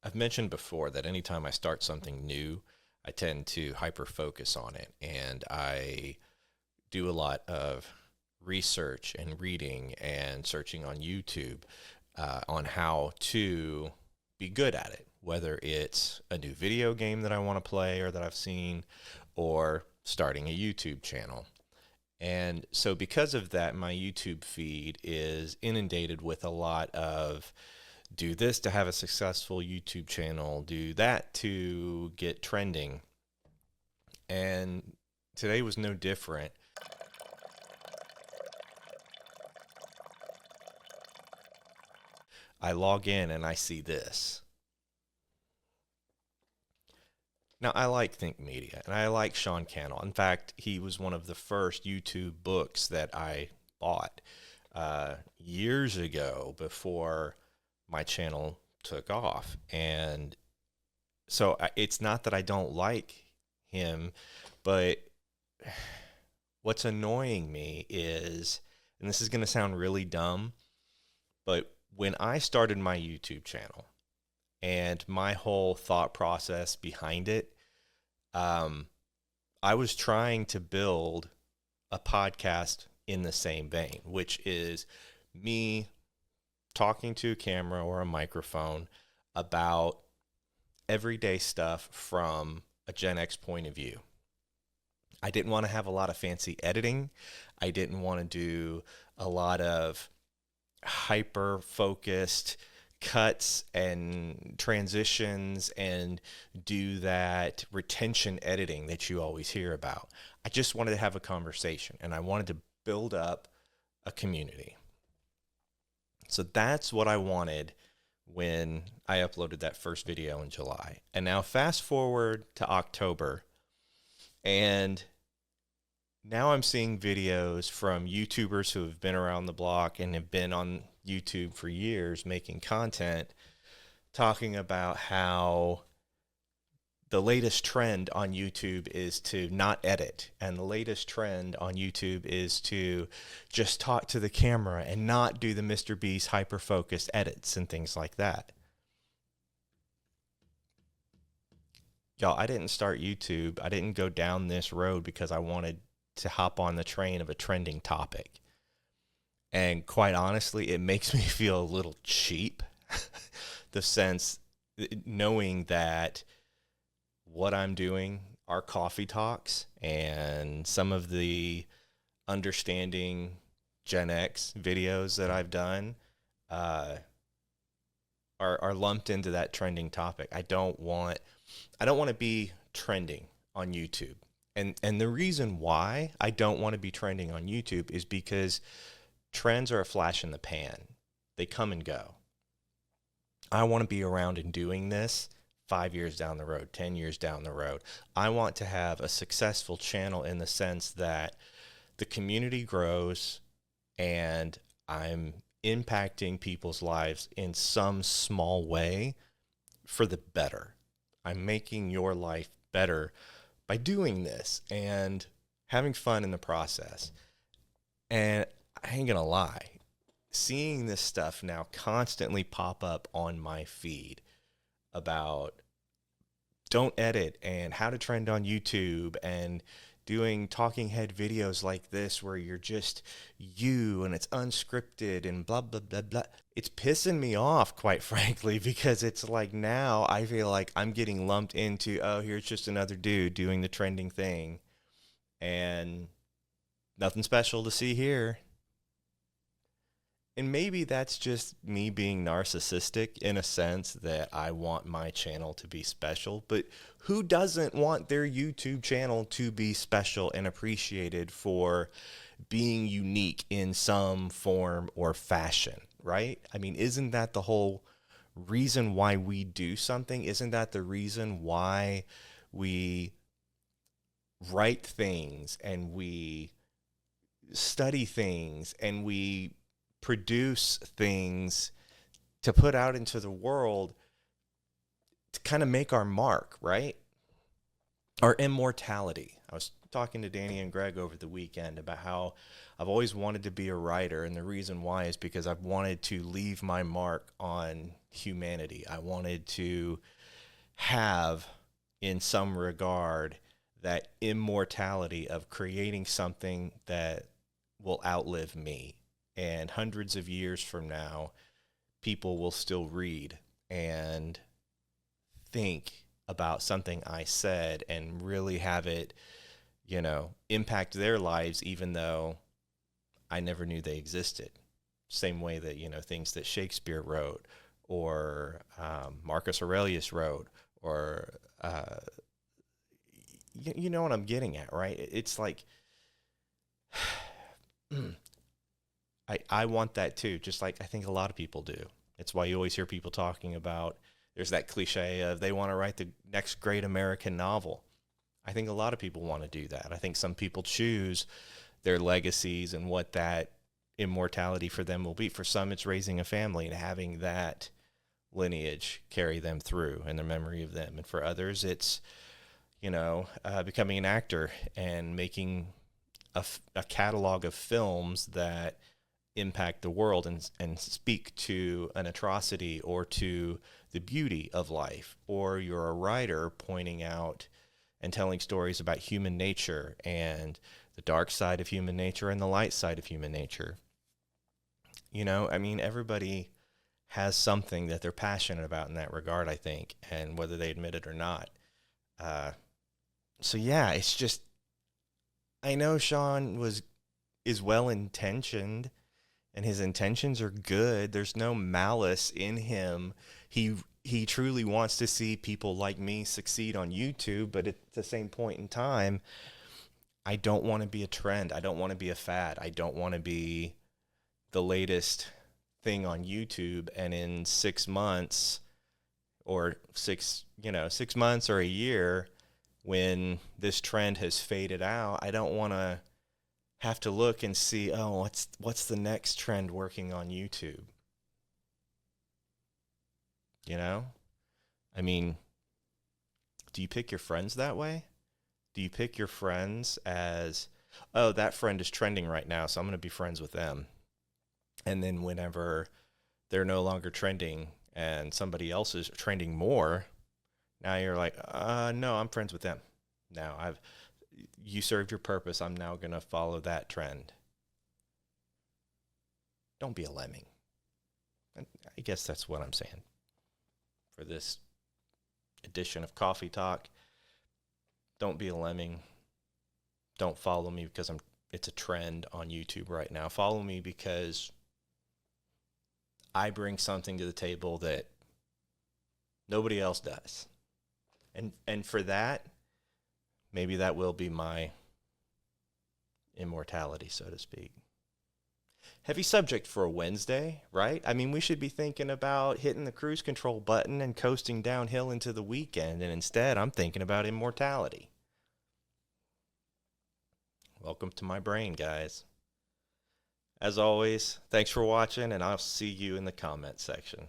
I've mentioned before that anytime I start something new, I tend to hyper focus on it, and I do a lot of research and reading and searching on YouTube on how to be good at it, whether it's a new video game that I want to play or that I've seen, or starting a YouTube channel. And so, because of that, my YouTube feed is inundated with a lot of do this to have a successful YouTube channel, do that to get trending. And today was no different. I log in and I see this. Now, I like Think Media and I like Sean Cannell. In fact, he was one of the first YouTube books that I bought years ago before my channel took off. And so it's not that I don't like him, but what's annoying me is, and this is going to sound really dumb, but when I started my YouTube channel and my whole thought process behind it, I was trying to build a podcast in the same vein, which is me talking to a camera or a microphone about everyday stuff from a Gen X point of view. I didn't want to have a lot of fancy editing. I didn't want to do a lot of hyper focused cuts and transitions and do that retention editing that you always hear about. I just wanted to have a conversation and I wanted to build up a community. So that's what I wanted when I uploaded that first video in July. And now fast forward to October, and now I'm seeing videos from YouTubers who have been around the block and have been on YouTube for years making content, talking about how the latest trend on YouTube is to not edit. And the latest trend on YouTube is to just talk to the camera and not do the Mr. Beast hyper-focused edits and things like that. Y'all, I didn't start YouTube. I didn't go down this road because I wanted to hop on the train of a trending topic. And quite honestly, it makes me feel a little cheap, the sense, knowing that what I'm doing, our coffee talks, and some of the understanding Gen X videos that I've done are lumped into that trending topic. I don't want to be trending on YouTube. And the reason why I don't want to be trending on YouTube is because trends are a flash in the pan. They come and go. I want to be around and doing this 5 years down the road, 10 years down the road. I want to have a successful channel in the sense that the community grows and I'm impacting people's lives in some small way for the better. I'm making your life better by doing this and having fun in the process. And I ain't gonna lie, seeing this stuff now constantly pop up on my feed about don't edit and how to trend on YouTube and doing talking head videos like this where you're just you and it's unscripted and blah, blah, blah, blah. It's pissing me off, quite frankly, because it's like now I feel like I'm getting lumped into, oh, here's just another dude doing the trending thing and nothing special to see here. And maybe that's just me being narcissistic in a sense that I want my channel to be special. But who doesn't want their YouTube channel to be special and appreciated for being unique in some form or fashion, right? I mean, isn't that the whole reason why we do something? Isn't that the reason why we write things and we study things and we produce things to put out into the world to kind of make our mark, right? Our immortality. I was talking to Danny and Greg over the weekend about how I've always wanted to be a writer, and the reason why is because I've wanted to leave my mark on humanity. I wanted to have, in some regard, that immortality of creating something that will outlive me. And hundreds of years from now, people will still read and think about something I said and really have it, impact their lives, even though I never knew they existed. Same way that, things that Shakespeare wrote or Marcus Aurelius wrote or, you know what I'm getting at, right? It's like, I want that too, just like I think a lot of people do. It's why you always hear people talking about, there's that cliche of they want to write the next great American novel. I think a lot of people want to do that. I think some people choose their legacies and what that immortality for them will be. For some, it's raising a family and having that lineage carry them through and the memory of them. And for others, it's, becoming an actor and making a catalog of films that impact the world and speak to an atrocity or to the beauty of life. Or you're a writer pointing out and telling stories about human nature and the dark side of human nature and the light side of human nature. Everybody has something that they're passionate about in that regard, I think, and whether they admit it or not. So yeah, it's just, I know Sean is well-intentioned, and his intentions are good. There's no malice in him. He truly wants to see people like me succeed on YouTube, but at the same point in time, I don't want to be a trend. I don't want to be a fad. I don't want to be the latest thing on YouTube, and in 6 months or 6 months or a year, when this trend has faded out, I don't want to have to look and see, oh, what's the next trend working on YouTube? Do you pick your friends that way? Do you pick your friends as, oh, that friend is trending right now, so I'm going to be friends with them? And then whenever they're no longer trending and somebody else is trending more, now you're like, no, I'm friends with them. Now you served your purpose. I'm now going to follow that trend. Don't be a lemming. I guess that's what I'm saying for this edition of Coffee Talk. Don't be a lemming. Don't follow me because it's a trend on YouTube right now. Follow me because I bring something to the table that nobody else does. And for that, maybe that will be my immortality, so to speak. Heavy subject for a Wednesday, right? We should be thinking about hitting the cruise control button and coasting downhill into the weekend, and instead I'm thinking about immortality. Welcome to my brain, guys. As always, thanks for watching, and I'll see you in the comment section.